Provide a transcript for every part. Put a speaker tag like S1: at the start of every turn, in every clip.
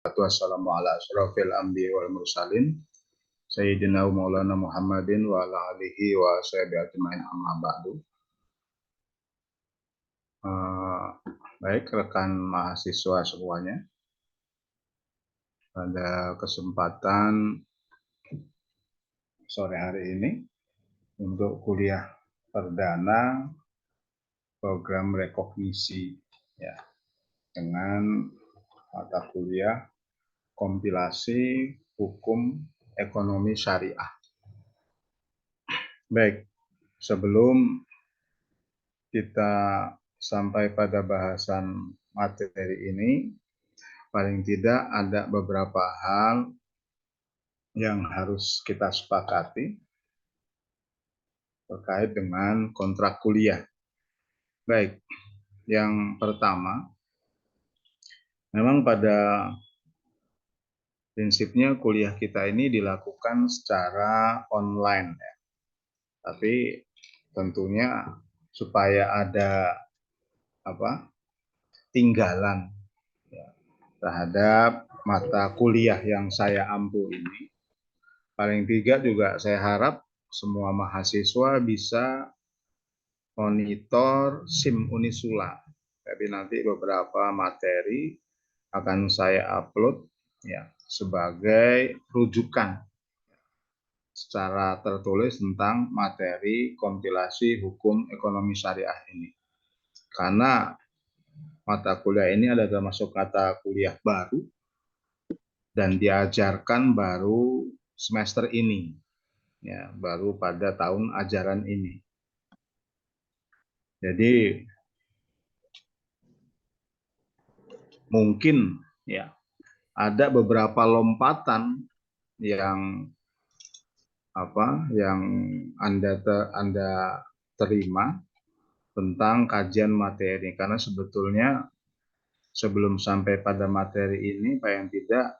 S1: Wassalamu ala asyrafil anbiya wal mursalin Sayyidina wa maulana Muhammadin wa ala alihi wa sahbihi ajma'in amma ba'du. Baik rekan mahasiswa semuanya, pada kesempatan sore hari ini untuk kuliah perdana program rekognisi ya, dengan mata kuliah kompilasi hukum ekonomi syariah. Baik, sebelum kita sampai pada bahasan materi ini, paling tidak ada beberapa hal yang harus kita sepakati terkait dengan kontrak kuliah. Baik, yang pertama, memang pada prinsipnya kuliah kita ini dilakukan secara online ya. Tapi tentunya supaya ada tinggalan ya, terhadap mata kuliah yang saya ampu ini, paling tidak juga saya harap semua mahasiswa bisa monitor SIM Unisula. Jadi nanti beberapa materi akan saya upload ya sebagai rujukan secara tertulis tentang materi kompilasi hukum ekonomi syariah ini. Karena mata kuliah ini adalah termasuk mata kuliah baru dan diajarkan baru semester ini, ya, baru pada tahun ajaran ini. Jadi mungkin ya ada beberapa lompatan yang Anda terima tentang kajian materi, karena sebetulnya sebelum sampai pada materi ini paling tidak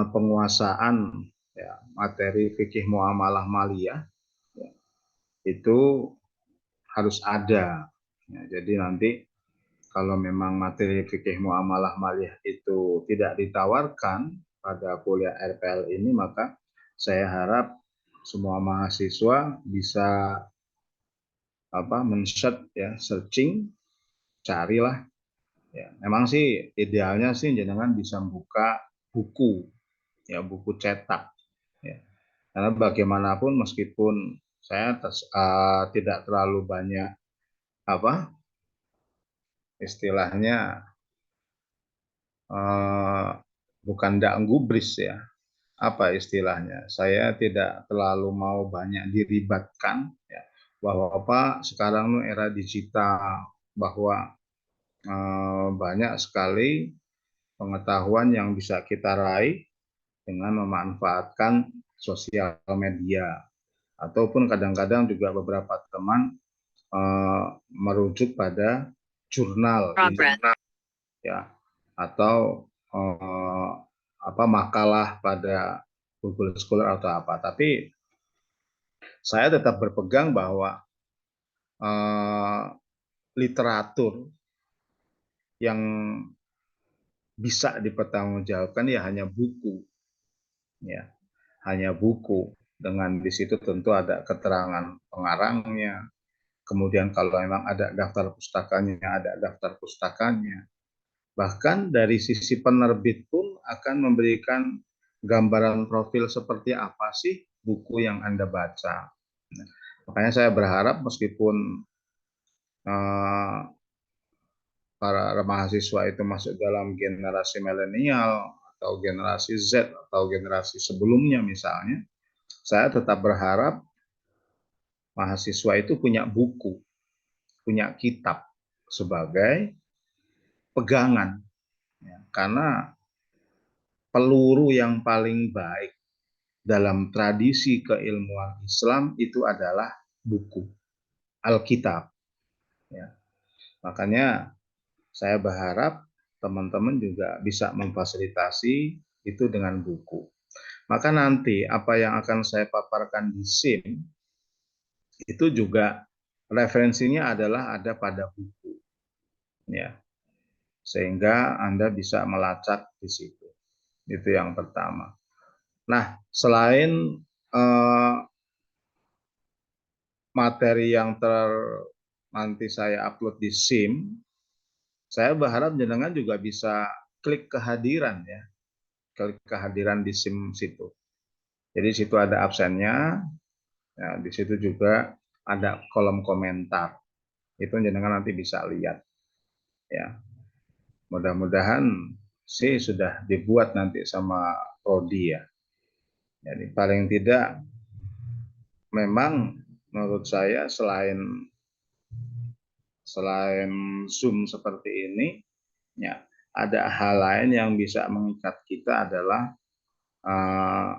S1: penguasaan ya, materi fikih muamalah maliyah ya, itu harus ada ya, jadi nanti kalau memang materi fikih muamalah maliyah itu tidak ditawarkan pada kuliah RPL ini, maka saya harap semua mahasiswa bisa searching, carilah ya. Memang sih idealnya sih jangan bisa membuka buku ya, buku cetak ya. Karena bagaimanapun meskipun saya tidak terlalu banyak istilahnya bukan ndak gubris ya, istilahnya, saya tidak terlalu mau banyak diribatkan ya, bahwa sekarang era digital, bahwa banyak sekali pengetahuan yang bisa kita raih dengan memanfaatkan sosial media, ataupun kadang-kadang juga beberapa teman merujuk pada jurnal ya, atau makalah pada Google Scholar atau apa. Tapi saya tetap berpegang bahwa literatur yang bisa dipertanggungjawabkan ya hanya buku, ya hanya buku. Dengan di situ tentu ada keterangan pengarangnya. Kemudian kalau memang ada daftar pustakanya, ada daftar pustakanya. Bahkan dari sisi penerbit pun akan memberikan gambaran profil seperti apa sih buku yang Anda baca. Nah, makanya saya berharap meskipun para mahasiswa itu masuk dalam generasi milenial atau generasi Z atau generasi sebelumnya misalnya, saya tetap berharap mahasiswa itu punya buku, punya kitab sebagai pegangan. Ya, karena peluru yang paling baik dalam tradisi keilmuan Islam itu adalah buku, Alkitab. Ya. Makanya saya berharap teman-teman juga bisa memfasilitasi itu dengan buku. Maka nanti apa yang akan saya paparkan di SIM itu juga referensinya adalah ada pada buku. Ya. sehingga Anda bisa melacak di situ. Itu yang pertama. Nah, selain materi yang nanti saya upload di SIM, saya berharap jenengan juga bisa klik kehadiran ya, klik kehadiran di SIM situ. Jadi situ ada absennya, ya, di situ juga ada kolom komentar. Itu jenengan nanti bisa lihat ya. Mudah-mudahan sih sudah dibuat nanti sama Prodi ya. Jadi paling tidak memang menurut saya selain Zoom seperti ini, ya ada hal lain yang bisa mengikat kita adalah uh,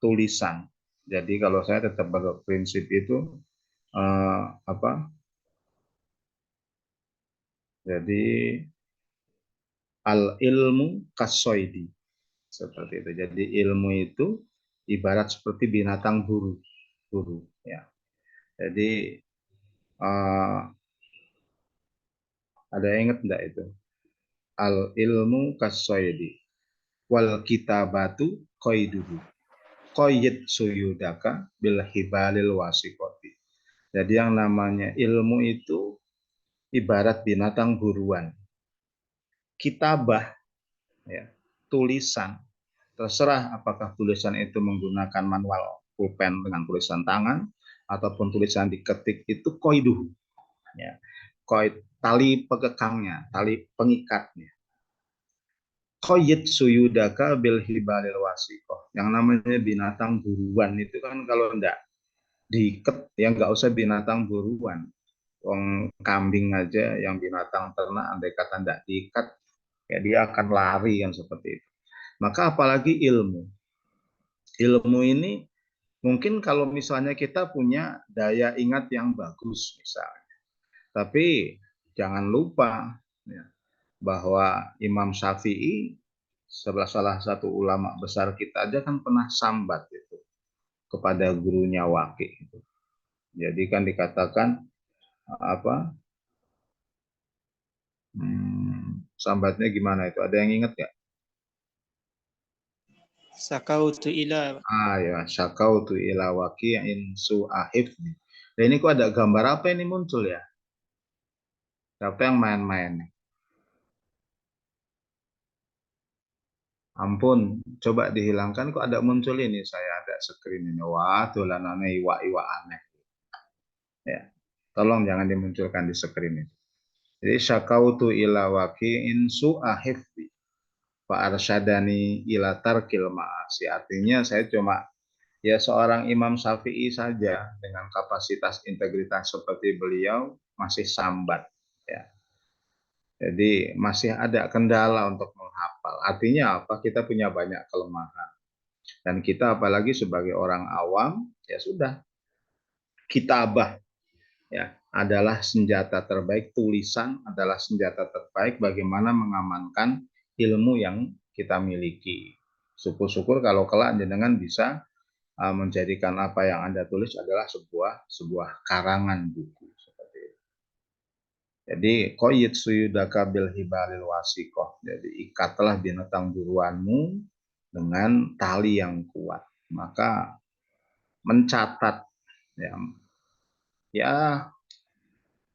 S1: tulisan. Jadi kalau saya tetap berprinsip itu apa? Jadi al ilmu kasoidi seperti itu. Jadi ilmu itu ibarat seperti binatang buru ya. Jadi ada yang ingat enggak itu? Al ilmu kasoidi wal kitabatu qaiduhu qayyid suyudaka bil hibalil wasiqati. Jadi yang namanya ilmu itu ibarat binatang buruan. Kitabah ya, tulisan. Terserah apakah tulisan itu menggunakan manual pulpen dengan tulisan tangan ataupun tulisan diketik, itu qaiduhu ya. Qaid tali pengekangnya, tali pengikatnya. Qayyid suyudaka bil hibalil wasiqah. Yang namanya binatang buruan itu kan kalau enggak diikat ya nggak usah binatang buruan. Wong kambing aja yang binatang ternak andai kata enggak diikat ya dia akan lari kan seperti itu. Maka apalagi ilmu. Ilmu ini mungkin kalau misalnya kita punya daya ingat yang bagus misalnya. Tapi jangan lupa ya, bahwa Imam Syafi'i salah satu ulama besar kita aja kan pernah sambat itu kepada gurunya Waki itu. Jadi kan dikatakan apa? Sambatnya gimana itu? Ada yang ingat ya?
S2: Sakautu ila.
S1: Ya, syakautu ila waqi'in su'ahif. Dan ini kok ada gambar apa ini muncul ya? Siapa yang main-main nih? Ampun, coba dihilangkan kok ada muncul ini. Saya ada screen ini. Wah, dolanannya iwa-iwa aneh. Ya, tolong jangan dimunculkan di screen ini. Jadi syakautu ila waqi'in su'ahifdi fa arsyadani ila tarkil ma'asi. Artinya saya cuma ya seorang Imam Syafi'i saja dengan kapasitas integritas seperti beliau masih sambat ya. Jadi masih ada kendala untuk menghafal. Artinya apa? Kita punya banyak kelemahan. Dan kita apalagi sebagai orang awam ya sudah kitabah ya adalah senjata terbaik, tulisan adalah senjata terbaik bagaimana mengamankan ilmu yang kita miliki. Syukur-syukur kalau kelak jenengan bisa menjadikan apa yang Anda tulis adalah sebuah karangan buku seperti itu. Jadi qayyid suyudaka bil hibalil wasiqah. Jadi ikatlah binatang buruanmu dengan tali yang kuat. Maka mencatat ya, ya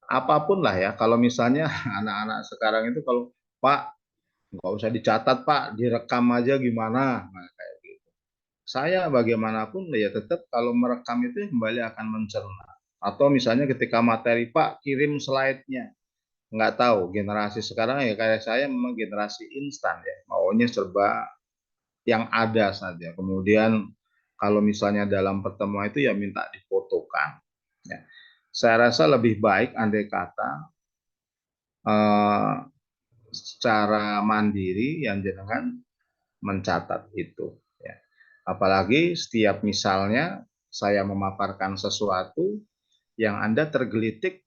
S1: apapun lah ya. Kalau misalnya anak-anak sekarang itu kalau Pak nggak usah dicatat Pak, direkam aja gimana? Nah, kayak gitu. Saya bagaimanapun ya tetap kalau merekam itu kembali akan mencerna. Atau misalnya ketika materi Pak kirim slide-nya. Nggak tahu generasi sekarang ya kayak saya memang generasi instan ya. Maunya serba yang ada saja. Kemudian kalau misalnya dalam pertemuan itu ya minta difotokan. Ya. Saya rasa lebih baik andai kata eh, secara mandiri yang jenengan mencatat itu. Ya. Apalagi setiap misalnya saya memaparkan sesuatu yang Anda tergelitik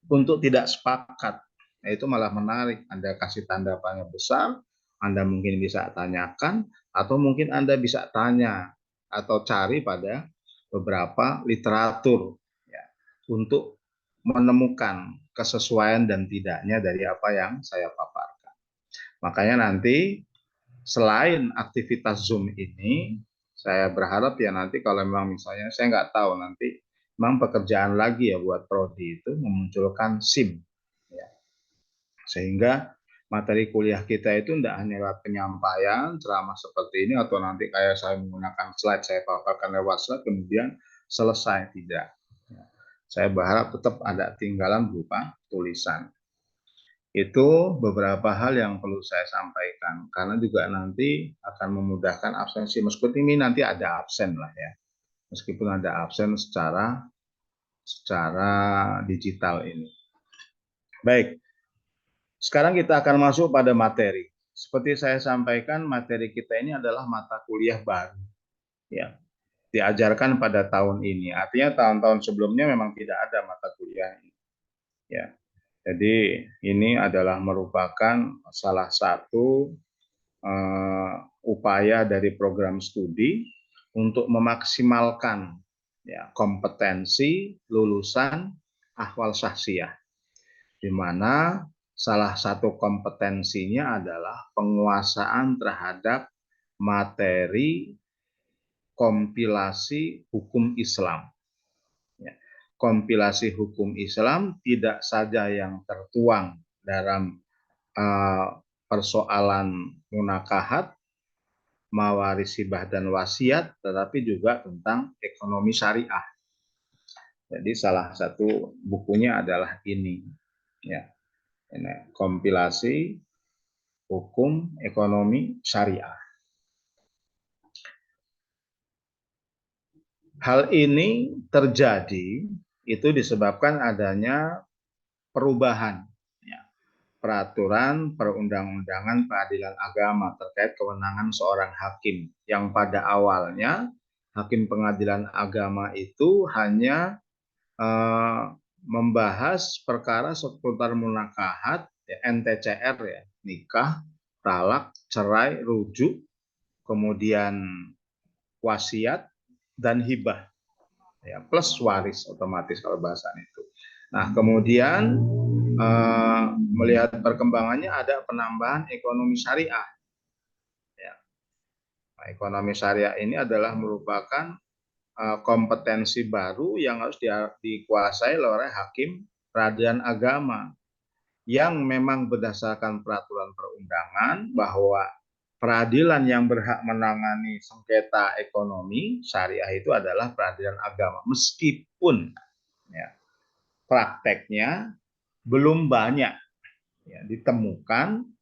S1: untuk tidak sepakat. Nah, itu malah menarik. Anda kasih tanda panah besar, Anda mungkin bisa tanyakan, atau mungkin Anda bisa tanya atau cari pada beberapa literatur ya, untuk menemukan kesesuaian dan tidaknya dari apa yang saya paparkan. Makanya nanti selain aktivitas Zoom ini, saya berharap ya nanti kalau memang misalnya saya nggak tahu nanti memang pekerjaan lagi ya buat prodi itu memunculkan SIM, ya. Sehingga materi kuliah kita itu tidak hanya lewat penyampaian ceramah seperti ini atau nanti kayak saya menggunakan slide saya paparkan lewat slide kemudian selesai, tidak. Saya berharap tetap ada tinggalan berupa tulisan. Itu beberapa hal yang perlu saya sampaikan karena juga nanti akan memudahkan absensi meskipun ini nanti ada absen lah ya, meskipun ada absen secara digital ini. Baik, sekarang kita akan masuk pada materi. Seperti saya sampaikan, materi kita ini adalah mata kuliah baru, ya, diajarkan pada tahun ini. Artinya tahun-tahun sebelumnya memang tidak ada mata kuliah ini, ya. Jadi ini adalah merupakan salah satu upaya dari program studi untuk memaksimalkan ya, kompetensi lulusan ahwal syahsiah, di mana salah satu kompetensinya adalah penguasaan terhadap materi kompilasi hukum Islam. Ya. Kompilasi hukum Islam tidak saja yang tertuang dalam persoalan munakahat, mawaris hibah dan wasiat, tetapi juga tentang ekonomi syariah. Jadi salah satu bukunya adalah ini, ya, ini kompilasi hukum ekonomi syariah. Hal ini terjadi itu disebabkan adanya perubahan ya, peraturan perundang-undangan peradilan agama terkait kewenangan seorang hakim yang pada awalnya hakim pengadilan agama itu hanya membahas perkara seputar munakahat, ya, NTCR ya, nikah, talak, cerai, rujuk, kemudian wasiat dan hibah, ya, plus waris otomatis kalau bahasan itu. Nah, kemudian melihat perkembangannya ada penambahan ekonomi syariah. Ya. Nah, ekonomi syariah ini adalah merupakan kompetensi baru yang harus dikuasai oleh hakim peradilan agama yang memang berdasarkan peraturan perundangan bahwa peradilan yang berhak menangani sengketa ekonomi syariah itu adalah peradilan agama, meskipun ya, prakteknya belum banyak ya, ditemukan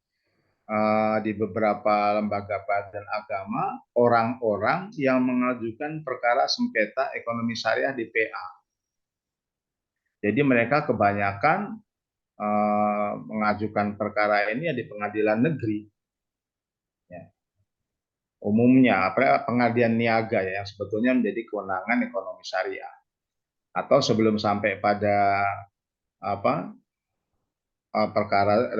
S1: di beberapa lembaga peradilan agama orang-orang yang mengajukan perkara sengketa ekonomi syariah di PA. Jadi mereka kebanyakan mengajukan perkara ini di pengadilan negeri. Ya. Umumnya pengadilan niaga ya, yang sebetulnya menjadi kewenangan ekonomi syariah. Atau sebelum sampai pada perkara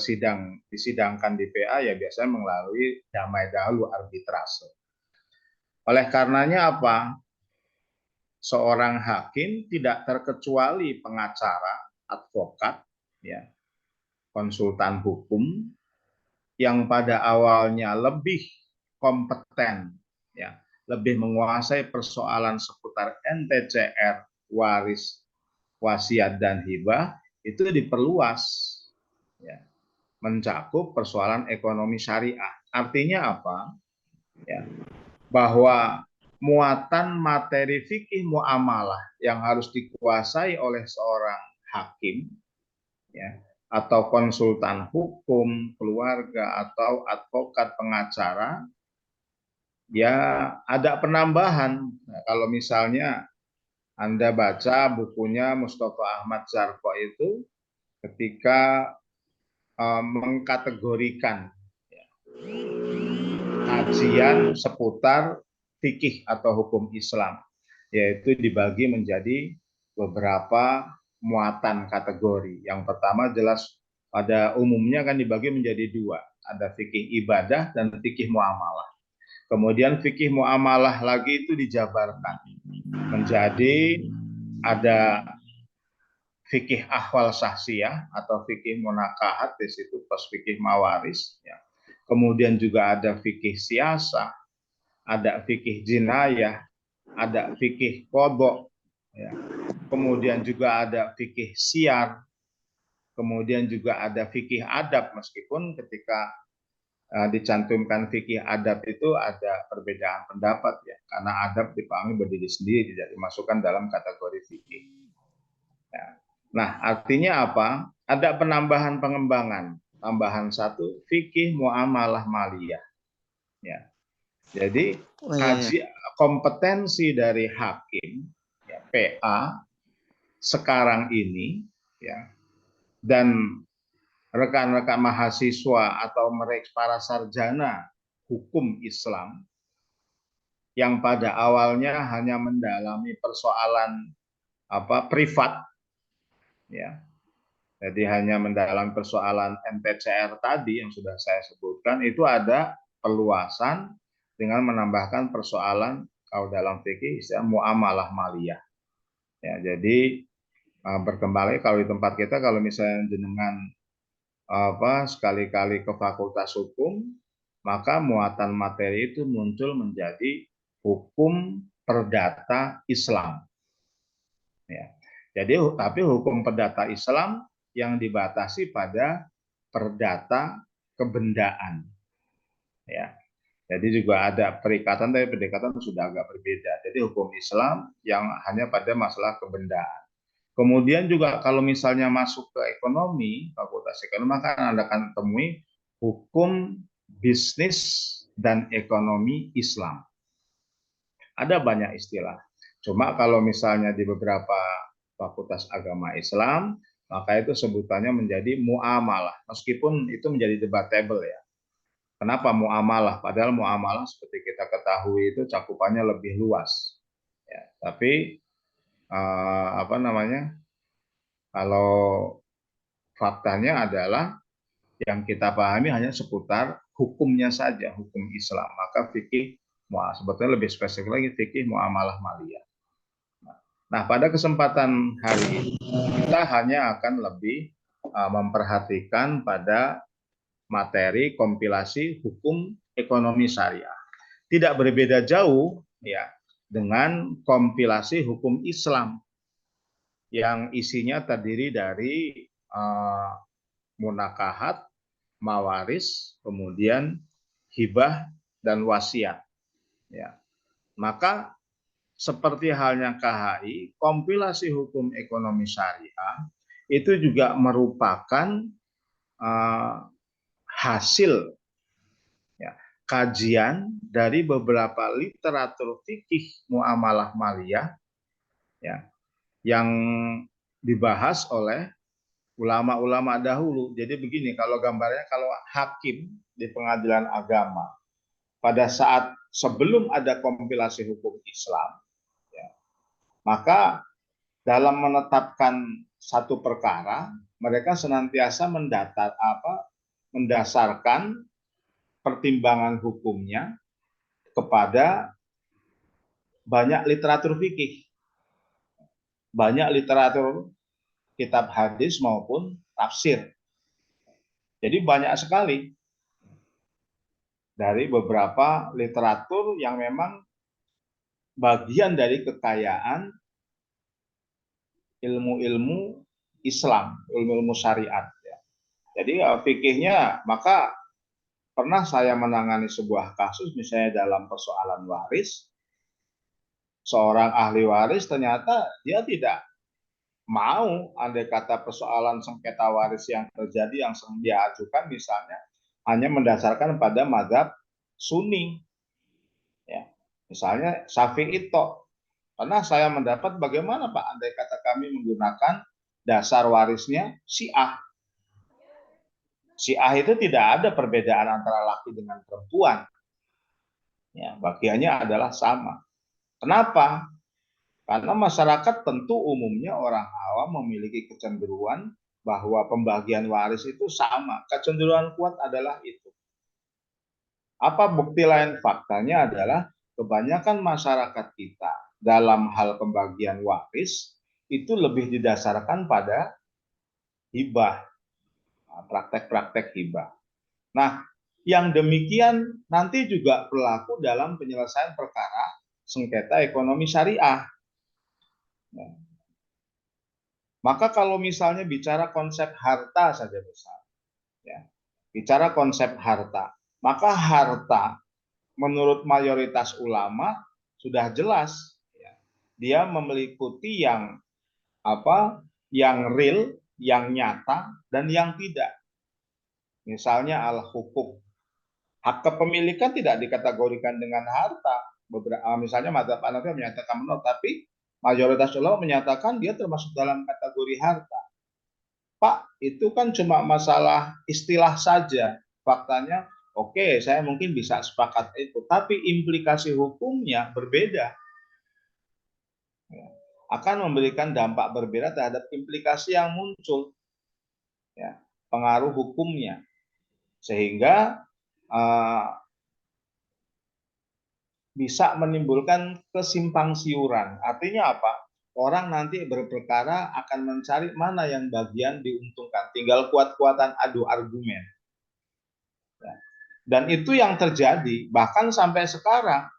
S1: sidang disidangkan di PA ya biasanya melalui damai dahulu arbitrase. Oleh karenanya apa? Seorang hakim tidak terkecuali pengacara, advokat, ya, konsultan hukum yang pada awalnya lebih kompeten, ya, lebih menguasai persoalan seputar NTCR, waris, wasiat dan hibah itu diperluas, ya, mencakup persoalan ekonomi syariah. Artinya apa? Ya, bahwa muatan materi fikih muamalah yang harus dikuasai oleh seorang hakim, ya, atau konsultan hukum, keluarga, atau advokat pengacara, ya ada penambahan. Nah, kalau misalnya Anda baca bukunya Mustafa Ahmad Zarko itu ketika mengkategorikan ya, kajian seputar fikih atau hukum Islam, yaitu dibagi menjadi beberapa muatan kategori. Yang pertama jelas pada umumnya kan dibagi menjadi dua, ada fikih ibadah dan fikih muamalah. Kemudian fikih muamalah lagi itu dijabarkan menjadi ada fikih ahwal sahsiyah atau fikih munakahat di situ pas fikih mawaris. Ya. Kemudian juga ada fikih siasah, ada fikih jinayah, ada fikih kodok, ya. Kemudian juga ada fikih siar, kemudian juga ada fikih adab, meskipun ketika dicantumkan fikih adab itu ada perbedaan pendapat ya, karena adab dipahami berdiri sendiri, tidak dimasukkan dalam kategori fikih. Ya. Nah, artinya apa? Ada penambahan pengembangan, tambahan satu fikih muamalah maliyah. Ya. Jadi
S2: Oh iya ya.
S1: kompetensi dari hakim ya, PA sekarang ini ya, dan rekan-rekan mahasiswa atau mereka para sarjana hukum Islam yang pada awalnya hanya mendalami persoalan privat ya. Jadi hanya mendalami persoalan MTCR tadi yang sudah saya sebutkan, itu ada perluasan dengan menambahkan persoalan kalau dalam fikih istilah muamalah maliyah. Ya, jadi berkembang kalau di tempat kita, kalau misalnya jenengan sekali-kali ke Fakultas Hukum, maka muatan materi itu muncul menjadi hukum perdata Islam. Ya. Jadi tapi hukum perdata Islam yang dibatasi pada perdata kebendaan. Ya. Jadi juga ada perikatan, tapi pendekatan sudah agak berbeda. Jadi hukum Islam yang hanya pada masalah kebendaan. Kemudian juga kalau misalnya masuk ke ekonomi, fakultas ekonomi, maka Anda akan temui hukum bisnis dan ekonomi Islam. Ada banyak istilah. Cuma kalau misalnya di beberapa fakultas agama Islam, maka itu sebutannya menjadi muamalah. Meskipun itu menjadi debatable ya. Kenapa muamalah? Padahal muamalah seperti kita ketahui itu cakupannya lebih luas. Ya, tapi kalau faktanya adalah yang kita pahami hanya seputar hukumnya saja, hukum Islam. Maka fikih sebetulnya lebih spesifik lagi fikih muamalah maliyah. Nah, pada kesempatan hari ini kita hanya akan lebih memperhatikan pada materi kompilasi hukum ekonomi syariah. Tidak berbeda jauh ya dengan kompilasi hukum Islam yang isinya terdiri dari munakahat, mawaris, kemudian hibah dan wasiat. Ya. Maka seperti halnya KHI, kompilasi hukum ekonomi syariah itu juga merupakan hasil ya, kajian dari beberapa literatur fikih muamalah maliyah ya, yang dibahas oleh ulama-ulama dahulu. Jadi begini, kalau gambarnya, kalau hakim di pengadilan agama pada saat sebelum ada kompilasi hukum Islam, ya, maka dalam menetapkan satu perkara, mereka senantiasa mendasarkan pertimbangan hukumnya kepada banyak literatur fikih, banyak literatur kitab hadis maupun tafsir. Jadi banyak sekali dari beberapa literatur yang memang bagian dari kekayaan ilmu-ilmu Islam, ilmu-ilmu syariat. Ya. Jadi fikihnya, maka pernah saya menangani sebuah kasus, misalnya dalam persoalan waris, seorang ahli waris ternyata dia tidak mau, andai kata persoalan sengketa waris yang terjadi, yang sering dia ajukan misalnya, hanya mendasarkan pada mazhab Sunni. Ya. Misalnya Syafi'i tok. Karena saya mendapat bagaimana Pak, andai kata kami menggunakan dasar warisnya Syiah. Syiah itu tidak ada perbedaan antara laki dengan perempuan. Ya, bagiannya adalah sama. Kenapa? Karena masyarakat tentu umumnya orang awam memiliki kecenderungan bahwa pembagian waris itu sama. Kecenderungan kuat adalah itu. Apa bukti lain? Faktanya adalah kebanyakan masyarakat kita dalam hal pembagian waris itu lebih didasarkan pada hibah, praktek-praktek hibah. Nah, yang demikian nanti juga berlaku dalam penyelesaian perkara sengketa ekonomi syariah. Nah, maka kalau misalnya bicara konsep harta saja misalnya, ya, bicara konsep harta, maka harta menurut mayoritas ulama sudah jelas, ya, dia meliputi yang apa, yang real, yang nyata, dan yang tidak. Misalnya al-hukuk, hak kepemilikan tidak dikategorikan dengan harta. Misalnya madzhab Hanafi menyatakan menolak, tapi mayoritas ulama menyatakan dia termasuk dalam kategori harta. Pak, itu kan cuma masalah istilah saja. Faktanya, oke, saya mungkin bisa sepakat itu, tapi implikasi hukumnya berbeda. Akan memberikan dampak berbeda terhadap implikasi yang muncul, ya, pengaruh hukumnya, sehingga bisa menimbulkan kesimpang siuran. Artinya apa? Orang nanti berperkara akan mencari mana yang bagian diuntungkan. Tinggal kuat-kuatan adu argumen. Dan itu yang terjadi. Bahkan sampai sekarang,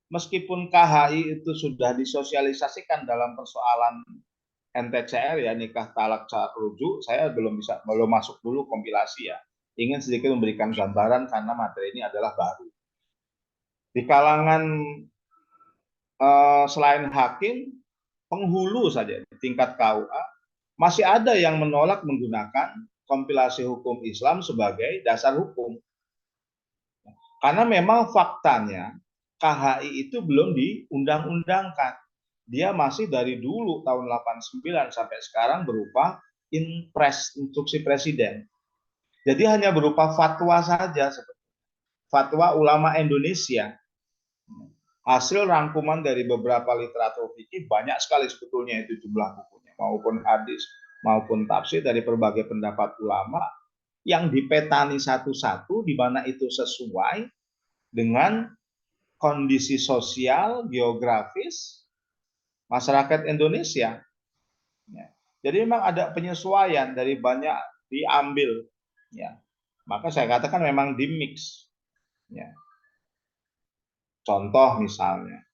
S1: meskipun KHI itu sudah disosialisasikan dalam persoalan NTCR, ya, nikah talak cara rujuk, saya belum masuk dulu kompilasi, ya. Ingin sedikit memberikan gambaran karena materi ini adalah baru. Di kalangan selain hakim, penghulu saja di tingkat KUA masih ada yang menolak menggunakan kompilasi hukum Islam sebagai dasar hukum. Karena memang faktanya KHI itu belum diundang-undangkan. Dia masih dari dulu tahun 89 sampai sekarang berupa impres, instruksi presiden. Jadi hanya berupa fatwa saja, fatwa ulama Indonesia. Hasil rangkuman dari beberapa literatur fikih, banyak sekali sebetulnya itu jumlah bukunya, maupun hadis maupun tafsir dari berbagai pendapat ulama yang dipetani satu-satu di mana itu sesuai dengan kondisi sosial geografis masyarakat Indonesia. Ya. Jadi memang ada penyesuaian dari banyak diambil, ya. Maka saya katakan memang dimix, ya. Contoh misalnya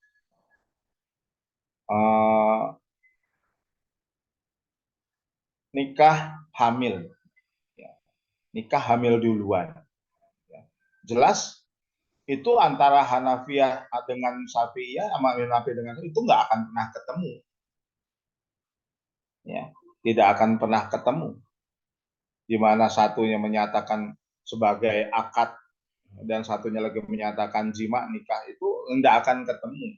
S1: nikah hamil, ya. Nikah hamil duluan, ya. Jelas itu antara Hanafiyah dengan Syafi'iyah sama Hanafi dengan itu nggak akan pernah ketemu, ya, tidak akan pernah ketemu, di mana satunya menyatakan sebagai akad dan satunya lagi menyatakan jima nikah, itu nggak akan ketemu.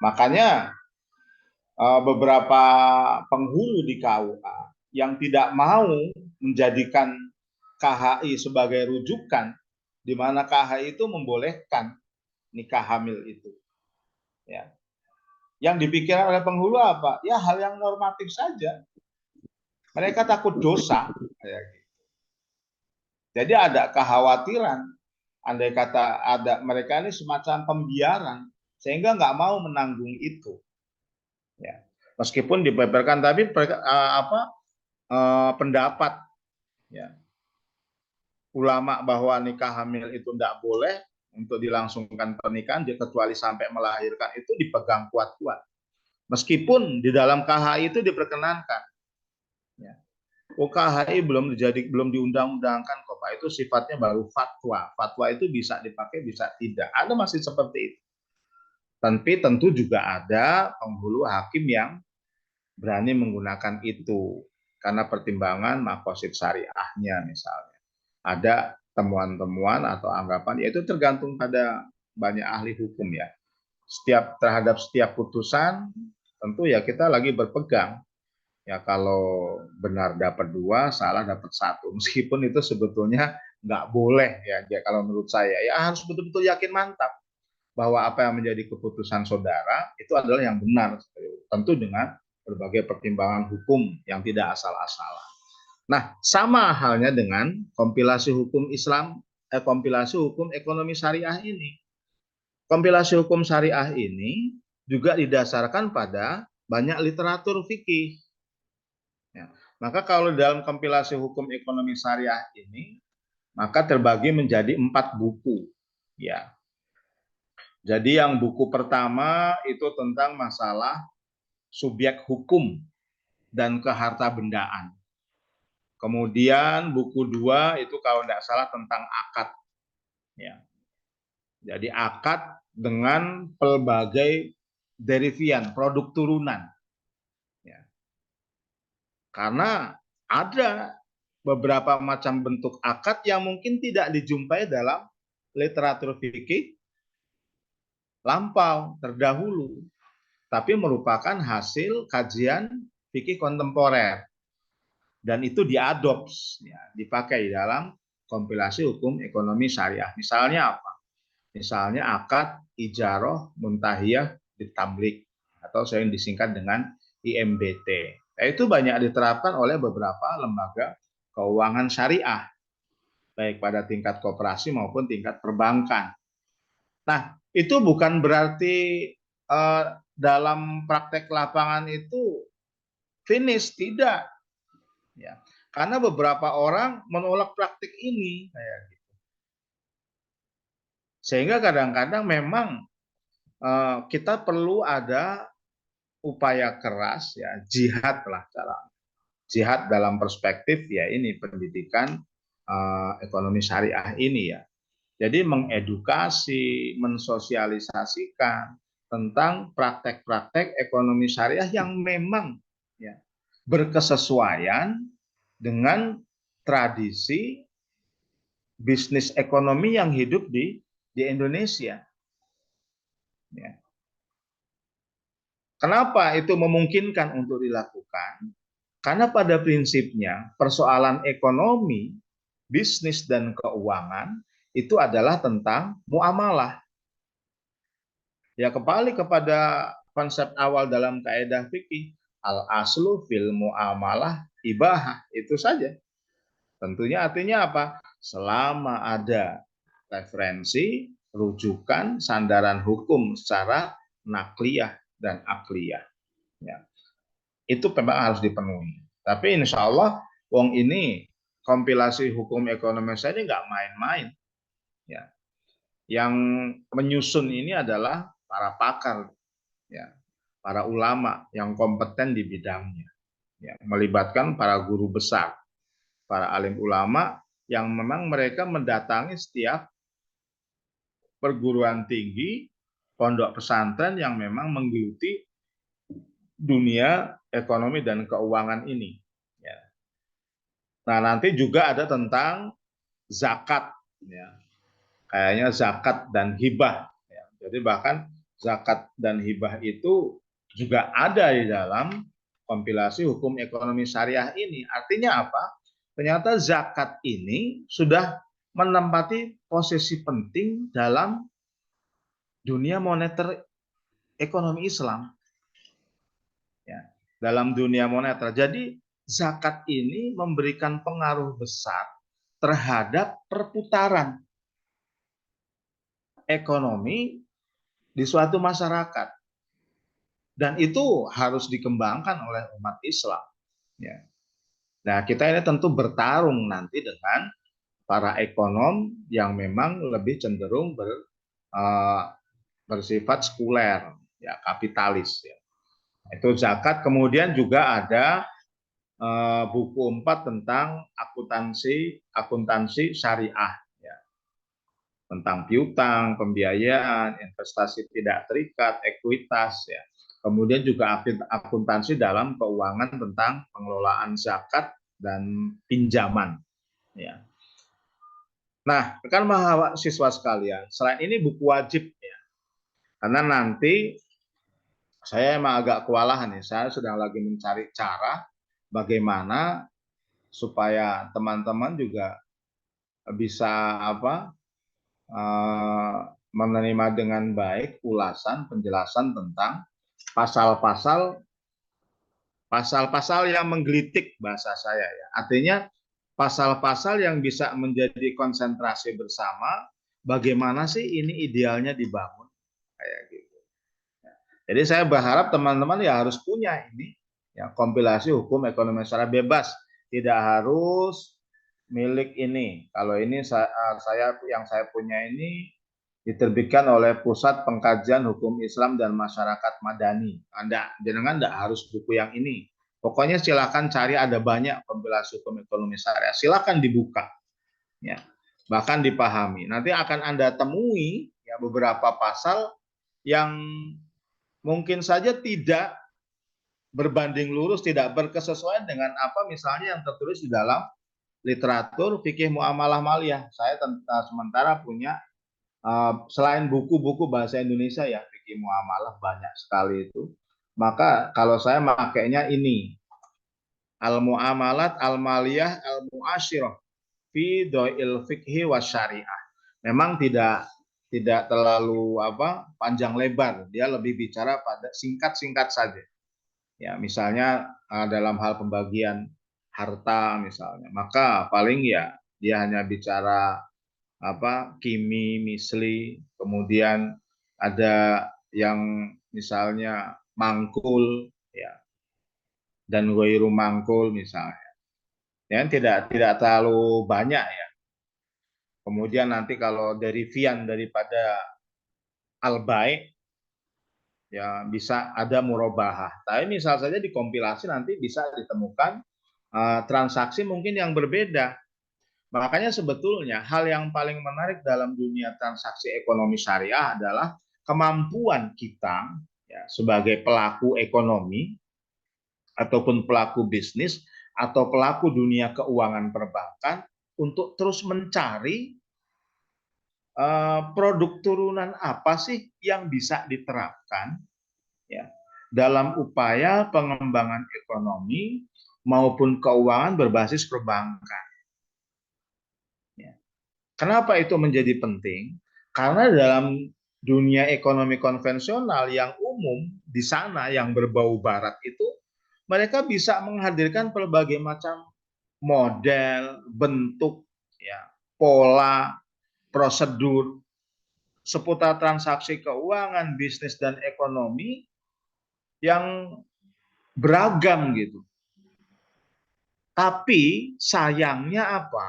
S1: Makanya beberapa penghulu di KUA yang tidak mau menjadikan KHI sebagai rujukan, di mana KHI itu membolehkan nikah hamil itu, ya. Yang dipikirkan oleh penghulu apa? Ya hal yang normatif saja. Mereka takut dosa, kayak gitu. Jadi ada kekhawatiran, andai kata ada mereka ini semacam pembiaran, sehingga nggak mau menanggung itu, ya. Meskipun dibeberkan, tapi pendapat, ya, ulama bahwa nikah hamil itu tidak boleh untuk dilangsungkan pernikahan kecuali sampai melahirkan, itu dipegang kuat-kuat. Meskipun di dalam KHI itu diperkenankan, ya. KHI belum diundang-undangkan kok, Pak. Itu sifatnya baru fatwa. Fatwa itu bisa dipakai, bisa tidak. Ada masih seperti itu. Tapi tentu juga ada penghulu hakim yang berani menggunakan itu karena pertimbangan maqasid syariahnya misalnya. Ada temuan-temuan atau anggapan, yaitu tergantung pada banyak ahli hukum, ya. Terhadap setiap putusan tentu ya kita lagi berpegang, ya, kalau benar dapat 2, salah dapat 1, meskipun itu sebetulnya nggak boleh, ya. Kalau menurut saya ya harus betul-betul yakin mantap bahwa apa yang menjadi keputusan saudara itu adalah yang benar, tentu dengan berbagai pertimbangan hukum yang tidak asal-asalan. Nah, sama halnya dengan kompilasi hukum Islam, kompilasi hukum ekonomi syariah ini. Kompilasi hukum syariah ini juga didasarkan pada banyak literatur fikih. Ya. Maka kalau dalam kompilasi hukum ekonomi syariah ini, maka terbagi menjadi 4 buku. Ya. Jadi yang buku pertama itu tentang masalah subjek hukum dan kehartabendaan. Kemudian buku 2 itu kalau tidak salah tentang akad. Ya. Jadi akad dengan pelbagai derivian, produk turunan. Ya. Karena ada beberapa macam bentuk akad yang mungkin tidak dijumpai dalam literatur fikih lampau terdahulu, tapi merupakan hasil kajian fikih kontemporer dan itu diadopsi, ya, dipakai dalam kompilasi hukum ekonomi syariah. Misalnya apa? Misalnya akad ijaroh muntahiyah ditamlik atau sering disingkat dengan IMBT. Nah, itu banyak diterapkan oleh beberapa lembaga keuangan syariah, baik pada tingkat koperasi maupun tingkat perbankan. Nah, itu bukan berarti dalam praktek lapangan itu finish, tidak. Ya, karena beberapa orang menolak praktik ini, kayak gitu. Sehingga kadang-kadang memang kita perlu ada upaya keras, ya, jihad lah, cara jihad dalam perspektif ya ini pendidikan ekonomi syariah ini, ya. Jadi mengedukasi, mensosialisasikan tentang praktek-praktek ekonomi syariah yang memang, ya, berkesesuaian dengan tradisi bisnis ekonomi yang hidup di Indonesia. Ya. Kenapa itu memungkinkan untuk dilakukan? Karena pada prinsipnya persoalan ekonomi, bisnis dan keuangan itu adalah tentang muamalah. Ya, kembali kepada konsep awal dalam kaidah fikih, al aslu fil muamalah ibahah, itu saja. Tentunya artinya apa? Selama ada referensi, rujukan, sandaran hukum secara nakliyah dan akliyah. Ya. Itu memang harus dipenuhi. Tapi insya Allah, wong ini kompilasi hukum ekonomi saya ini nggak main-main. Ya. Yang menyusun ini adalah para pakar, ya, para ulama yang kompeten di bidangnya, ya, melibatkan para guru besar, para alim ulama yang memang mereka mendatangi setiap perguruan tinggi, pondok pesantren yang memang menggeluti dunia ekonomi dan keuangan ini. Ya. Nah, nanti juga ada tentang zakat, ya. Kayaknya zakat dan hibah. Ya. Jadi bahkan zakat dan hibah itu juga ada di dalam kompilasi hukum ekonomi syariah ini. Artinya apa? Ternyata zakat ini sudah menempati posisi penting dalam dunia moneter ekonomi Islam. Ya, dalam dunia moneter. Jadi zakat ini memberikan pengaruh besar terhadap perputaran ekonomi di suatu masyarakat. Dan itu harus dikembangkan oleh umat Islam. Ya. Nah, kita ini tentu bertarung nanti dengan para ekonom yang memang lebih cenderung bersifat sekuler, ya, kapitalis. Ya. Itu zakat. Kemudian juga ada buku 4 tentang akuntansi syariah, ya, tentang piutang, pembiayaan, investasi tidak terikat, ekuitas, ya. Kemudian juga akuntansi dalam keuangan tentang pengelolaan zakat dan pinjaman, ya. Nah, rekan mahasiswa sekalian, selain ini buku wajib, ya, karena nanti saya emang agak kewalahan nih, saya sedang lagi mencari cara bagaimana supaya teman-teman juga bisa menerima dengan baik ulasan penjelasan tentang pasal-pasal yang menggelitik bahasa saya, ya. Artinya pasal-pasal yang bisa menjadi konsentrasi bersama bagaimana sih ini idealnya dibangun, kayak gitu. Jadi saya berharap teman-teman ya harus punya ini, ya kompilasi hukum ekonomi secara bebas, tidak harus milik ini. Kalau ini saya yang saya punya ini diterbitkan oleh Pusat Pengkajian Hukum Islam dan Masyarakat Madani. Anda jenengan tidak harus buku yang ini. Pokoknya silakan cari, ada banyak kompilasi hukum ekonomi syariah. Silakan dibuka, ya, bahkan dipahami. Nanti akan Anda temui ya beberapa pasal yang mungkin saja tidak berbanding lurus, tidak berkesesuaian dengan apa misalnya yang tertulis di dalam literatur fikih muamalah maliyah. Saya sementara punya selain buku-buku bahasa Indonesia ya fikih muamalah banyak sekali itu. Maka kalau saya makainya ini Al-Muamalat Al-Maliyah Al-Muasyirah fi Doil Fikhi Wasyariah. Memang tidak terlalu panjang lebar, dia lebih bicara pada singkat-singkat saja. Ya, misalnya dalam hal pembagian harta misalnya, maka paling ya dia hanya bicara kimi, misli, kemudian ada yang misalnya mangkul ya dan wairu mangkul misalnya. Ya, tidak terlalu banyak ya. Kemudian nanti kalau derivian daripada al-bai ya bisa ada murabahah. Tapi misal saja dikompilasi nanti bisa ditemukan transaksi mungkin yang berbeda. Makanya sebetulnya hal yang paling menarik dalam dunia transaksi ekonomi syariah adalah kemampuan kita ya, sebagai pelaku ekonomi ataupun pelaku bisnis atau pelaku dunia keuangan perbankan untuk terus mencari produk turunan apa sih yang bisa diterapkan ya dalam upaya pengembangan ekonomi maupun keuangan berbasis perbankan. Ya. Kenapa itu menjadi penting? Karena dalam dunia ekonomi konvensional yang umum di sana yang berbau barat itu mereka bisa menghadirkan berbagai macam model, bentuk, ya, pola, prosedur seputar transaksi keuangan, bisnis dan ekonomi yang beragam gitu. Tapi sayangnya apa?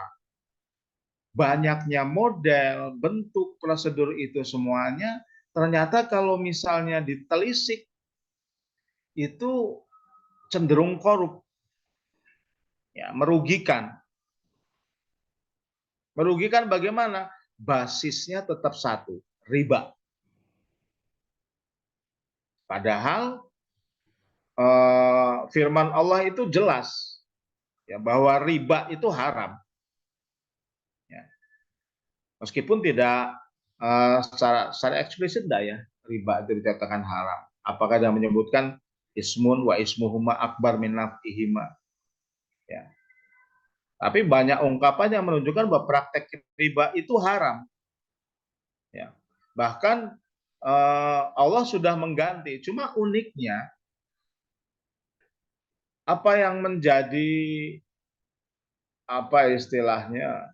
S1: Banyaknya model, bentuk, prosedur itu semuanya ternyata kalau misalnya ditelisik itu cenderung korup, ya, merugikan. Merugikan bagaimana? Basisnya tetap satu, riba. Padahal firman Allah itu jelas ya bahwa riba itu haram. Ya. Meskipun tidak secara eksplisit enggak ya riba itu dikatakan haram. Apakah dia menyebutkan ismun wa ismuhuma akbar min naf'ihima. Ya. Tapi banyak ungkapan yang menunjukkan bahwa praktek riba itu haram. Ya. Bahkan Allah sudah mengganti. Cuma uniknya apa yang menjadi apa istilahnya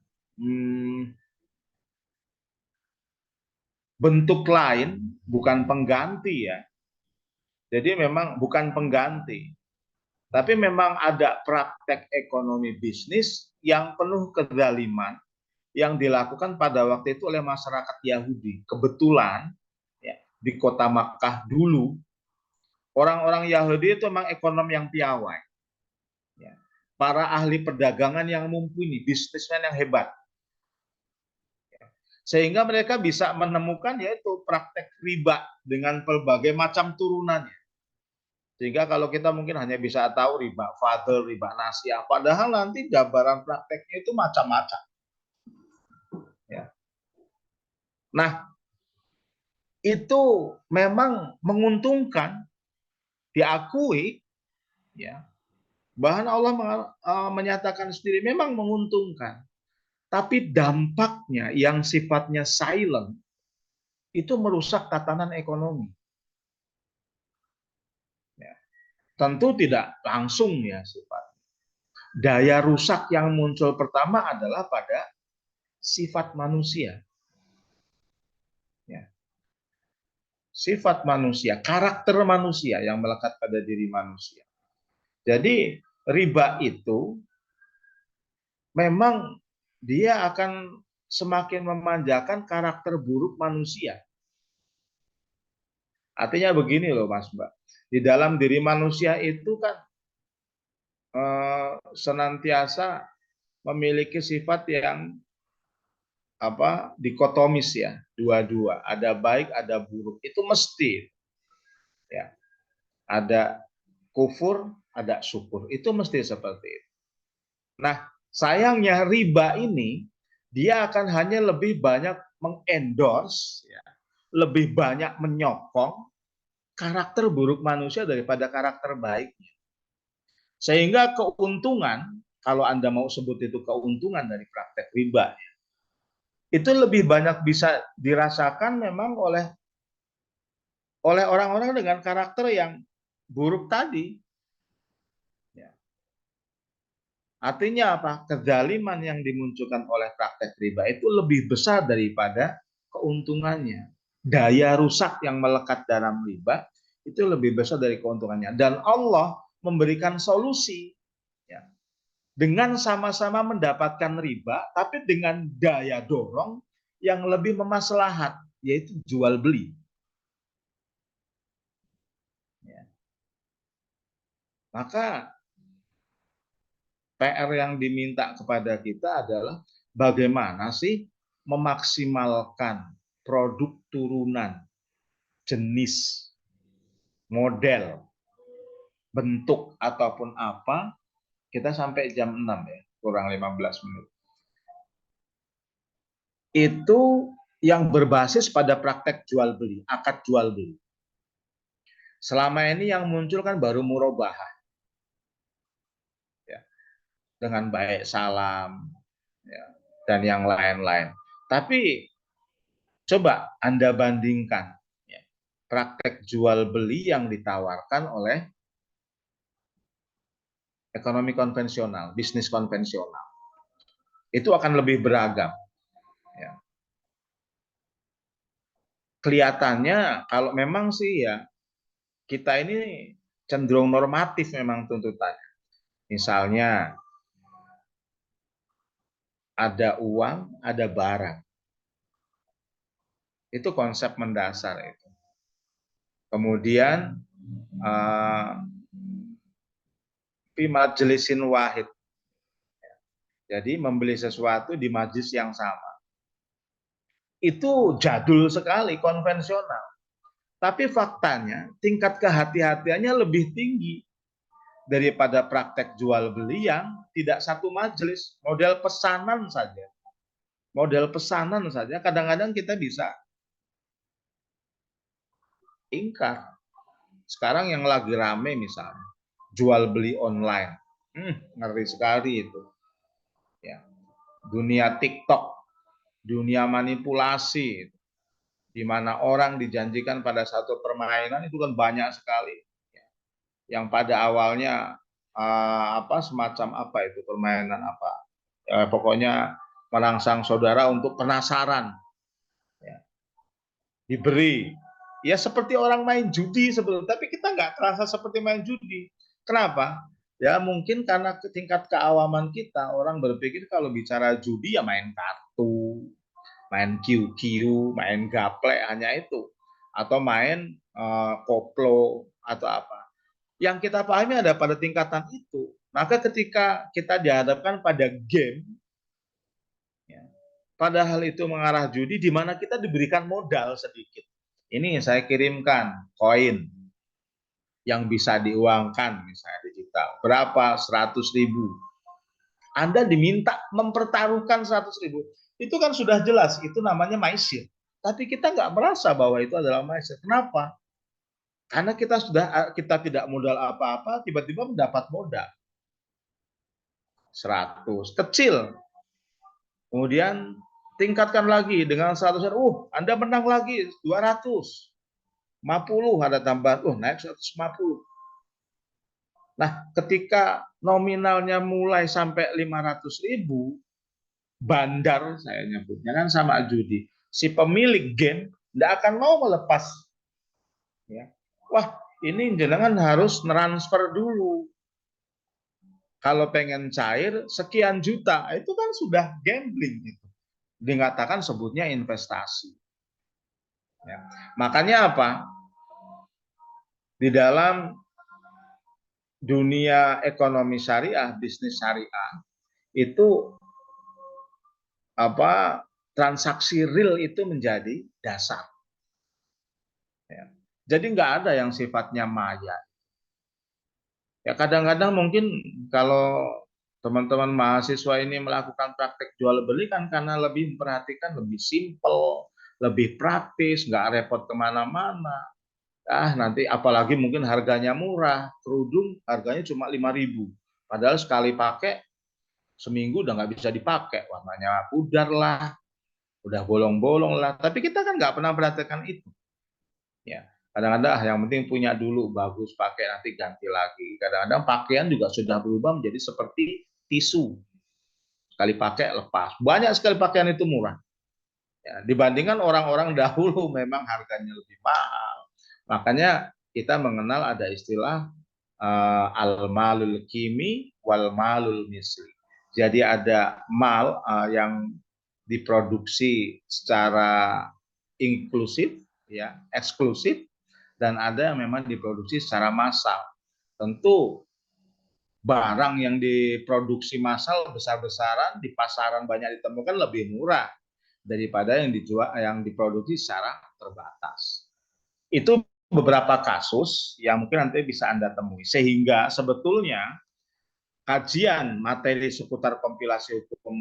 S1: bentuk lain bukan pengganti ya. Jadi memang bukan pengganti. Tapi memang ada praktek ekonomi bisnis yang penuh kezaliman yang dilakukan pada waktu itu oleh masyarakat Yahudi. Kebetulan ya, di kota Makkah dulu orang-orang Yahudi itu memang ekonom yang piawai. Ya. Para ahli perdagangan yang mumpuni, bisnismen yang hebat. Sehingga mereka bisa menemukan yaitu praktek riba dengan berbagai macam turunannya. Sehingga kalau kita mungkin hanya bisa tahu riba fadl, riba nasiah, padahal nanti gambaran prakteknya itu macam-macam. Ya. Nah, itu memang menguntungkan, diakui, ya. Bahkan Allah menyatakan sendiri memang menguntungkan. Tapi dampaknya yang sifatnya silent itu merusak tatanan ekonomi. Ya. Tentu tidak langsung ya sifatnya. Daya rusak yang muncul pertama adalah pada sifat manusia. Ya. sifat manusia, karakter manusia yang melekat pada diri manusia. Jadi riba itu memang dia akan semakin memanjakan karakter buruk manusia. Artinya begini loh Mas Mbak, di dalam diri manusia itu kan senantiasa memiliki sifat yang dikotomis ya, dua-dua, ada baik ada buruk, itu mesti ya, ada kufur ada syukur, itu mesti seperti itu. Nah sayangnya riba ini dia akan hanya lebih banyak mengendorse ya, lebih banyak menyokong karakter buruk manusia daripada karakter baiknya, sehingga keuntungan, kalau Anda mau sebut itu keuntungan dari praktek riba, itu lebih banyak bisa dirasakan memang oleh orang-orang dengan karakter yang buruk tadi. Ya. Artinya apa? Kezaliman yang dimunculkan oleh praktek riba itu lebih besar daripada keuntungannya. Daya rusak yang melekat dalam riba itu lebih besar dari keuntungannya. Dan Allah memberikan solusi ya, dengan sama-sama mendapatkan riba, tapi dengan daya dorong yang lebih memaslahat, yaitu jual beli. Ya. Maka PR yang diminta kepada kita adalah bagaimana sih memaksimalkan produk turunan, jenis, model, bentuk ataupun apa, kita sampai jam 6 ya, kurang 15 menit. Itu yang berbasis pada praktek jual beli, akad jual beli. Selama ini yang muncul kan baru murabahah. Ya, dengan baik salam ya, dan yang lain-lain. Tapi coba Anda bandingkan ya, praktek jual beli yang ditawarkan oleh ekonomi konvensional, bisnis konvensional. Itu akan lebih beragam. Ya. Kelihatannya kalau memang sih ya, kita ini cenderung normatif memang tuntutannya. Misalnya ada uang, ada barang. Itu konsep mendasar itu. Kemudian fi majlisin wahid. Jadi membeli sesuatu di majlis yang sama. Itu jadul sekali, konvensional. Tapi faktanya tingkat kehati-hatiannya lebih tinggi daripada praktek jual beli yang tidak satu majelis, model pesanan saja. Model pesanan saja kadang-kadang kita bisa ingkar. Sekarang yang lagi rame misalnya jual beli online, ngeri sekali itu. Ya. Dunia TikTok, dunia manipulasi, di mana orang dijanjikan pada satu permainan itu kan banyak sekali. Yang pada awalnya semacam apa itu permainan apa, pokoknya merangsang saudara untuk penasaran, ya. Diberi, ya seperti orang main judi sebetulnya, tapi kita nggak terasa seperti main judi. Kenapa? Ya mungkin karena tingkat keawaman kita, orang berpikir kalau bicara judi ya main kartu, main QQ, main gaplek, hanya itu, atau main koplo atau apa. Yang kita pahami ada pada tingkatan itu. Maka ketika kita dihadapkan pada game, ya, padahal itu mengarah judi, di mana kita diberikan modal sedikit. Ini saya kirimkan koin yang bisa diuangkan, misalnya digital. Berapa? 100.000. Anda diminta mempertaruhkan 100.000. Itu kan sudah jelas, itu namanya maisir. Tapi kita nggak merasa bahwa itu adalah maisir. Kenapa? Karena kita tidak modal apa-apa, tiba-tiba mendapat modal 100, kecil. Kemudian tingkatkan lagi dengan 100, Anda menang lagi 200. 50 ada tambahan, naik 150. Nah, ketika nominalnya mulai sampai 500.000, bandar saya nyebutnya kan sama judi. Si pemilik game tidak akan mau melepas Ya. Wah, ini jenengan harus transfer dulu. Kalau pengen cair sekian juta, itu kan sudah gambling itu. Dikatakan sebutnya investasi. Ya. Makanya apa? Di dalam dunia ekonomi syariah, bisnis syariah, itu apa, transaksi real itu menjadi dasar. Ya. Jadi nggak ada yang sifatnya maya. Ya kadang-kadang mungkin kalau teman-teman mahasiswa ini melakukan praktek jual beli kan karena lebih memperhatikan lebih simpel, lebih praktis, nggak repot kemana-mana. Ah nanti apalagi mungkin harganya murah, kerudung harganya cuma 5.000. Padahal sekali pakai seminggu udah nggak bisa dipakai, warnanya pudar lah, udah bolong-bolong lah. Tapi kita kan nggak pernah perhatikan itu. Ya, kadang-kadang yang penting punya dulu bagus, pakai nanti ganti lagi. Kadang-kadang pakaian juga sudah berubah menjadi seperti tisu, sekali pakai lepas. Banyak sekali pakaian itu murah. Ya, dibandingkan orang-orang dahulu memang harganya lebih mahal. Makanya kita mengenal ada istilah al-malul kimi wal malul misli. Jadi ada mal yang diproduksi secara inklusif, ya, eksklusif, dan ada yang memang diproduksi secara massal. Tentu barang yang diproduksi massal besar-besaran di pasaran banyak ditemukan lebih murah daripada yang dijual yang diproduksi secara terbatas. Itu beberapa kasus yang mungkin nanti bisa Anda temui. Sehingga sebetulnya kajian materi seputar kompilasi hukum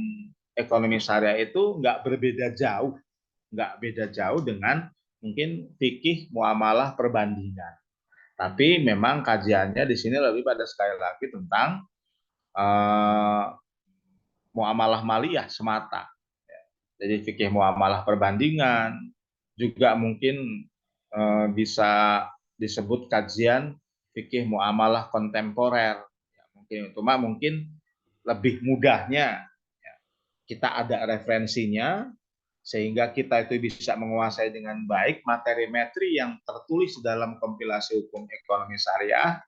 S1: ekonomi syariah itu nggak beda jauh dengan mungkin fikih muamalah perbandingan. Tapi memang kajiannya di sini lebih pada sekali lagi tentang uh, muamalah maliyah semata. Jadi fikih muamalah perbandingan juga mungkin bisa disebut kajian fikih muamalah kontemporer. Ya, mungkin lebih mudahnya ya, kita ada referensinya sehingga kita itu bisa menguasai dengan baik materi-materi yang tertulis dalam kompilasi hukum ekonomi syariah.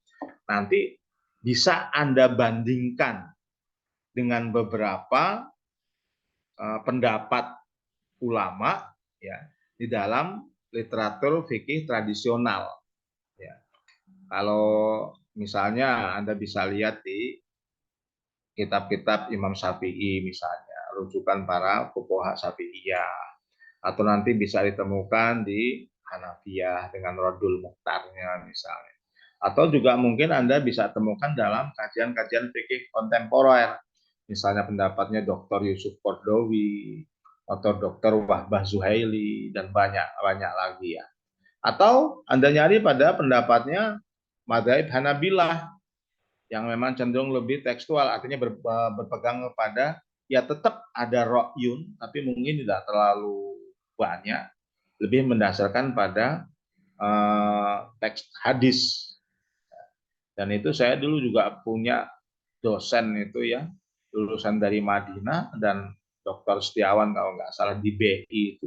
S1: Nanti bisa Anda bandingkan dengan beberapa pendapat ulama ya di dalam literatur fikih tradisional. Ya. Kalau misalnya Anda bisa lihat di kitab-kitab Imam Syafi'i misalnya, rujukan para fuqaha Syafi'iyah, atau nanti bisa ditemukan di Hanafiyah dengan Radul Mukhtarnya misalnya. Atau juga mungkin Anda bisa temukan dalam kajian-kajian fikih kontemporer, misalnya pendapatnya Dr. Yusuf Kordowi atau Dr. Wahbah Zuhaili dan banyak lagi ya. Atau Anda nyari pada pendapatnya Madzhab Hanabilah yang memang cenderung lebih tekstual, artinya berpegang kepada ya tetap ada ro'yun, tapi mungkin tidak terlalu banyak, lebih mendasarkan pada teks hadis. Dan itu saya dulu juga punya dosen itu ya, lulusan dari Madinah dan Dr. Setiawan kalau nggak salah di BI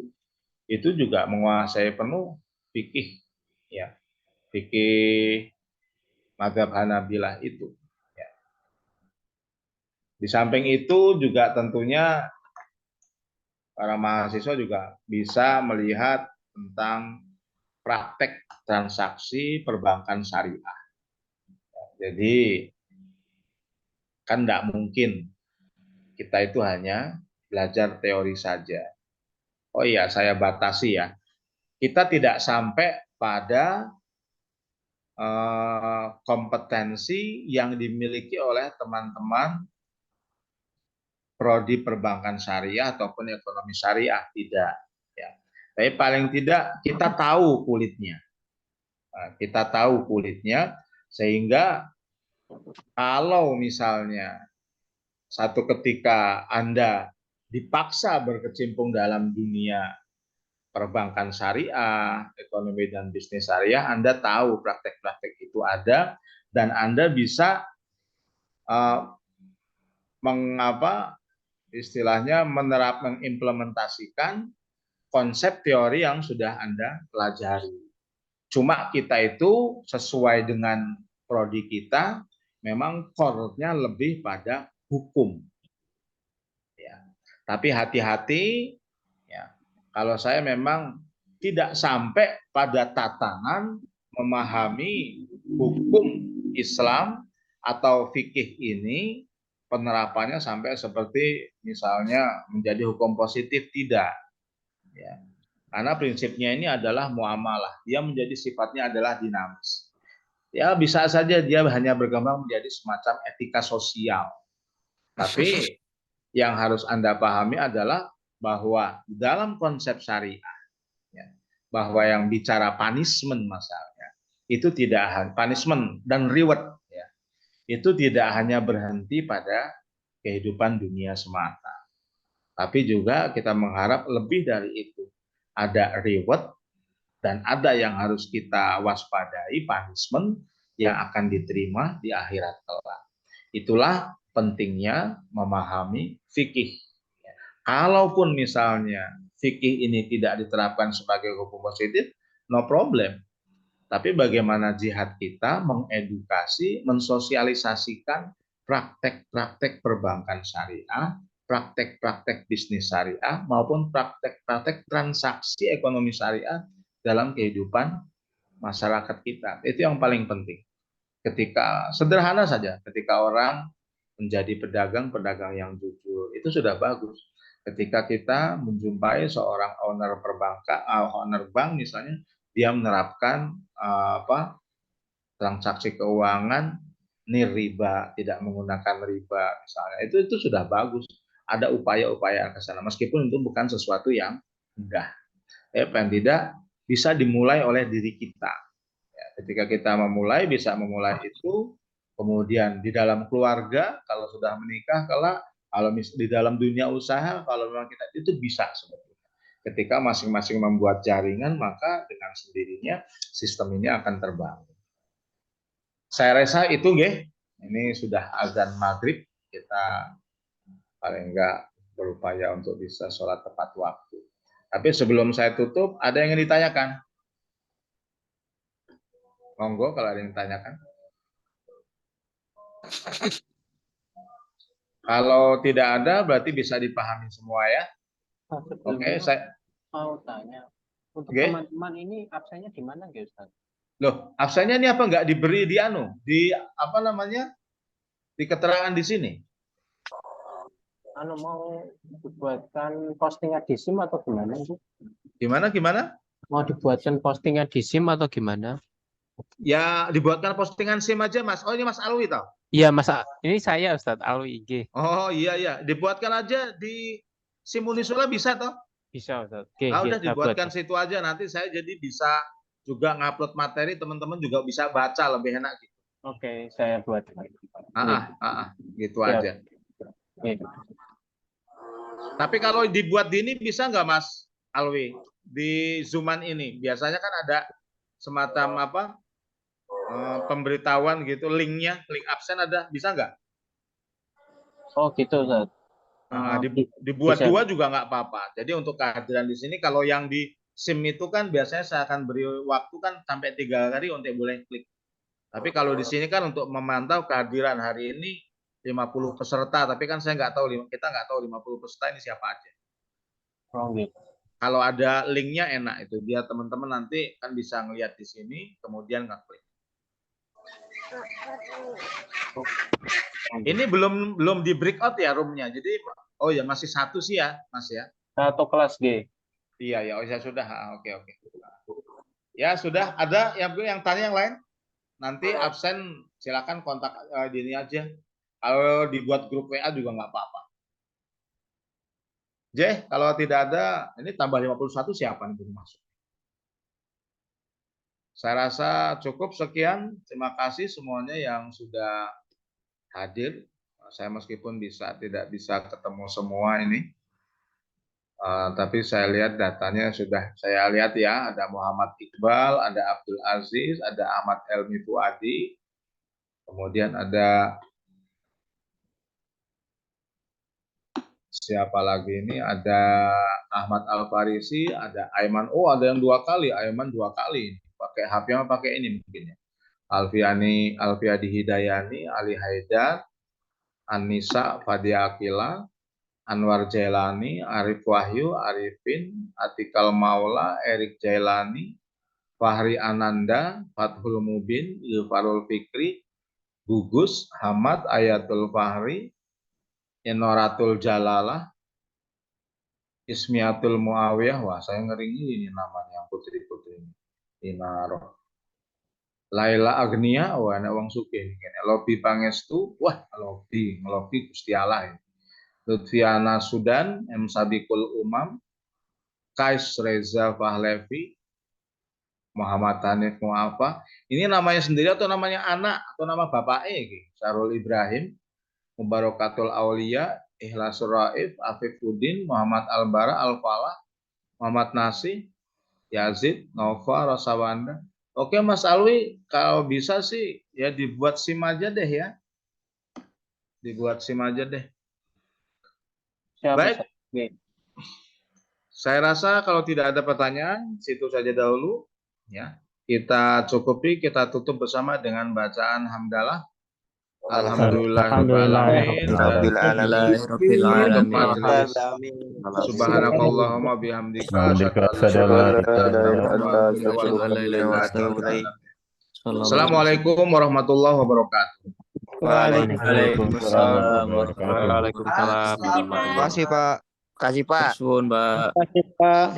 S1: itu juga menguasai penuh fikih ya, fikih mazhab Hanabilah itu. Ya. Di samping itu juga tentunya para mahasiswa juga bisa melihat tentang praktek transaksi perbankan syariah. Jadi kan tidak mungkin kita itu hanya belajar teori saja. Oh iya, saya batasi ya. Kita tidak sampai pada kompetensi yang dimiliki oleh teman-teman prodi perbankan syariah ataupun ekonomi syariah, tidak. Ya. Tapi paling tidak kita tahu kulitnya. Nah, kita tahu kulitnya sehingga kalau misalnya satu ketika Anda dipaksa berkecimpung dalam dunia perbankan syariah, ekonomi dan bisnis syariah, Anda tahu praktek-praktek itu ada dan Anda bisa mengapa istilahnya mengimplementasikan konsep teori yang sudah Anda pelajari. Cuma kita itu sesuai dengan prodi kita, memang core-nya lebih pada hukum. Ya. Tapi hati-hati, ya, kalau saya memang tidak sampai pada tatanan memahami hukum Islam atau fikih ini penerapannya sampai seperti misalnya menjadi hukum positif, tidak. Ya. Karena prinsipnya ini adalah muamalah. Dia menjadi sifatnya adalah dinamis. Ya bisa saja dia hanya berkembang menjadi semacam etika sosial. Tapi yang harus Anda pahami adalah bahwa dalam konsep syariah, ya, bahwa yang bicara punishment masalahnya, itu tidak punishment dan reward, ya, itu tidak hanya berhenti pada kehidupan dunia semata. Tapi juga kita mengharap lebih dari itu. Ada reward dan ada yang harus kita waspadai, punishment yang akan diterima di akhirat kelak. Itulah pentingnya memahami fikih. Kalaupun misalnya fikih ini tidak diterapkan sebagai hukum positif, no problem. Tapi bagaimana jihad kita mengedukasi, mensosialisasikan praktek-praktek perbankan syariah, praktek-praktek bisnis syariah, maupun praktek-praktek transaksi ekonomi syariah dalam kehidupan masyarakat kita. Itu yang paling penting. Ketika sederhana saja, ketika orang menjadi pedagang yang jujur, itu sudah bagus. Ketika kita menjumpai seorang owner perbankan, owner bank misalnya, dia menerapkan transaksi keuangan nirriba, tidak menggunakan riba misalnya, itu sudah bagus. Ada upaya-upaya ke sana, meskipun itu bukan sesuatu yang mudah. Paling tidak bisa dimulai oleh diri kita. Ya, ketika kita memulai, bisa memulai itu, kemudian di dalam keluarga, kalau sudah menikah, kalau di dalam dunia usaha, kalau memang kita itu bisa sebetulnya. Ketika masing-masing membuat jaringan, maka dengan sendirinya sistem ini akan terbangun. Saya rasa itu, nggih. Ini sudah azan maghrib, kita paling enggak berupaya untuk bisa sholat tepat waktu. Tapi sebelum saya tutup, ada yang ingin ditanyakan? Monggo kalau ada yang ditanyakan. Kalau tidak ada, berarti bisa dipahami semua ya. Oke, saya
S2: mau tanya, untuk
S1: Oke.
S2: teman-teman ini absennya di mana, Ustaz?
S1: Loh, absennya ini apa enggak diberi di apa namanya? Di keterangan di sini?
S2: Mau dibuatkan postingan di SIM atau gimana, Bu?
S1: Gimana?
S2: Mau dibuatkan postingan di SIM atau gimana?
S1: Ya, dibuatkan postingan SIM aja, Mas. Oh, ini Mas Alwi tau?
S2: Iya, Mas. Ini saya, Ustaz Alwi IG.
S1: Oh, iya. Dibuatkan aja di SIM Unisula bisa toh?
S2: Bisa, Ustaz. Oke,
S1: Udah dibuatkan
S2: buat.
S1: situ aja, nanti saya jadi bisa juga ngupload materi, teman-teman juga bisa baca lebih enak gitu.
S2: Oke, saya buat.
S1: Gitu aja. Tapi kalau dibuat di ini bisa nggak, Mas Alwi? Di Zooman ini biasanya kan ada semacam pemberitahuan gitu, link absen ada, bisa nggak?
S2: Oh gitu, Ustaz.
S1: Dibuat
S2: bisa.
S1: 2 juga nggak apa-apa. Jadi untuk kehadiran di sini, kalau yang di SIM itu kan biasanya saya akan beri waktu kan sampai 3 hari untuk boleh klik. Tapi kalau di sini kan untuk memantau kehadiran hari ini 50 peserta, tapi kan kita nggak tahu 50 peserta ini siapa aja.
S2: Oh gitu.
S1: Kalau ada linknya enak itu, dia teman-teman nanti kan bisa ngelihat di sini, kemudian ngeklik. Ini belum di breakout ya roomnya, jadi ya masih 1 sih ya, Mas ya.
S2: Atau kelas G.
S1: Iya ya, saya sudah. Oke. Ya sudah, ada yang tanya yang lain? Nanti absen silakan kontak dini aja. Kalau dibuat grup WA juga nggak apa-apa. Kalau tidak ada, ini tambah 51 siapa nih belum masuk? Saya rasa cukup sekian. Terima kasih semuanya yang sudah hadir. Saya meskipun tidak bisa ketemu semua ini. Tapi saya lihat datanya sudah saya lihat ya, ada Muhammad Iqbal, ada Abdul Aziz, ada Ahmad Elmi Fuadi, kemudian ada siapa lagi ini, ada Ahmad Al Farisi, ada Aiman, ada yang 2 kali, Aiman 2 kali, pakai HP mah pakai ini mungkin ya. Alfiadi Hidayani, Ali Haidar, Anissa Fadia Akila, Anwar Jailani, Arif Wahyu, Arifin, Atikal Maula, Erik Jailani, Fahri Ananda, Fathul Mubin, Ilfarul Fikri, Gugus, Hamad, Ayatul Fahri, Enoratul Jalalah, Ismiatul Muawiyah. Wah, saya ngeri ini namanya yang putri-putri ini. Inaroh. Laila Agnia, wah anak wong sugih ini. Lobi Pangestu, wah Lobi Gusti Allah ini. Lutfiana Sudan, M Sabikul Umam, Kais Reza Fahlevi, Muhammad Hanif Muafa. Ini namanya sendiri atau namanya anak atau nama bapaknya iki? Syarul Ibrahim, Mubarakatul Aulia, Ikhlasur Raif, Afifuddin, Muhammad Albara Al-Falah, Muhammad Nasih, Yazid, Nova, Rosawanda. Oke Mas Alwi, kalau bisa sih ya dibuat SIM aja deh ya. Dibuat SIM aja deh.
S2: Siap,
S1: Baik.
S2: Ustaz. Oke.
S1: Saya rasa kalau tidak ada pertanyaan, situ saja dahulu. Ya, kita cukupi, kita tutup bersama dengan bacaan hamdalah. Alhamdulillahirobbilalamin. Subhanakallahumma bihamdika. Assalamualaikum warahmatullahi wabarakatuh.
S3: Waalaikumsalam warahmatullahi wabarakatuh.
S4: Terima kasih Pak.
S3: Terima kasih Pak.
S2: Terima kasih, Pak.